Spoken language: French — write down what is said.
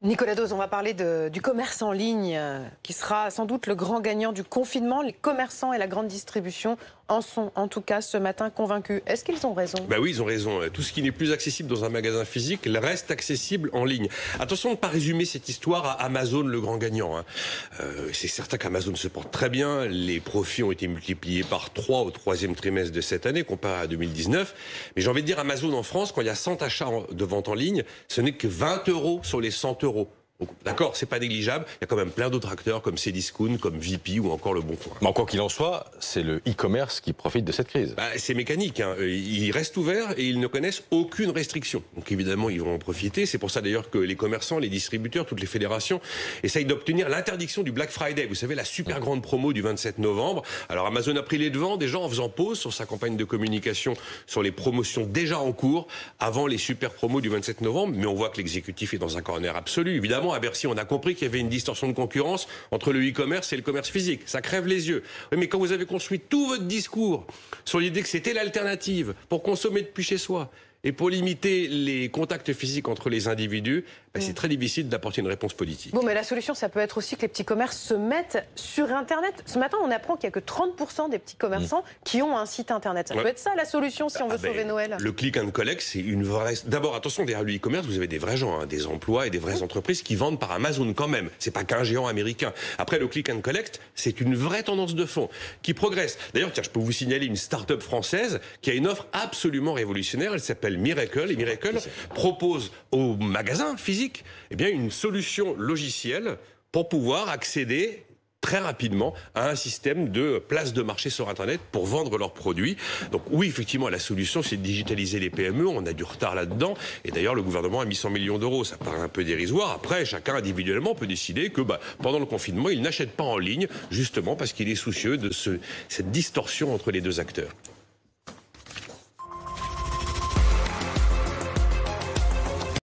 Nicolas Dose, on va parler du commerce en ligne qui sera sans doute le grand gagnant du confinement. Les commerçants et la grande distribution en sont en tout cas ce matin convaincus. Est-ce qu'ils ont raison? Bah oui, ils ont raison. Tout ce qui n'est plus accessible dans un magasin physique reste accessible en ligne. Attention de ne pas résumer cette histoire à Amazon le grand gagnant. C'est certain qu'Amazon se porte très bien. Les profits ont été multipliés par 3 au troisième trimestre de cette année comparé à 2019. Mais j'ai envie de dire Amazon en France, quand il y a 100 achats de vente en ligne, ce n'est que 20 € sur les 100 €. D'accord, c'est pas négligeable. Il y a quand même plein d'autres acteurs comme Cdiscount, comme VP ou encore Le Bon Coin. Mais quoi qu'il en soit, c'est le e-commerce qui profite de cette crise. C'est mécanique. Ils restent ouverts et ils ne connaissent aucune restriction. Donc évidemment, ils vont en profiter. C'est pour ça d'ailleurs que les commerçants, les distributeurs, toutes les fédérations essayent d'obtenir l'interdiction du Black Friday. Vous savez, la super grande promo du 27 novembre. Alors Amazon a pris les devants déjà en faisant pause sur sa campagne de communication sur les promotions déjà en cours avant les super promos du 27 novembre. Mais on voit que l'exécutif est dans un corner absolu. Évidemment, à Bercy, on a compris qu'il y avait une distorsion de concurrence entre le e-commerce et le commerce physique. Ça crève les yeux. Oui, mais quand vous avez construit tout votre discours sur l'idée que c'était l'alternative pour consommer depuis chez soi et pour limiter les contacts physiques entre les individus, c'est très difficile d'apporter une réponse politique. Bon, mais la solution, ça peut être aussi que les petits commerces se mettent sur Internet. Ce matin, on apprend qu'il n'y a que 30% des petits commerçants qui ont un site Internet. Ça peut être ça la solution si on veut sauver Noël. Le click and collect, c'est une vraie... D'abord, attention, derrière le e-commerce, vous avez des vrais gens, des emplois et des vraies entreprises qui vendent par Amazon quand même. C'est pas qu'un géant américain. Après, le click and collect, c'est une vraie tendance de fond qui progresse. D'ailleurs, tiens, je peux vous signaler une start-up française qui a une offre absolument révolutionnaire. Elle s'appelle Miracle. Et Miracle propose aux magasins physiques une solution logicielle pour pouvoir accéder très rapidement à un système de place de marché sur Internet pour vendre leurs produits. Donc oui, effectivement, la solution, c'est de digitaliser les PME. On a du retard là-dedans. Et d'ailleurs, le gouvernement a mis 100 millions d'euros. Ça paraît un peu dérisoire. Après, chacun individuellement peut décider que pendant le confinement, il n'achète pas en ligne, justement parce qu'il est soucieux de cette distorsion entre les deux acteurs.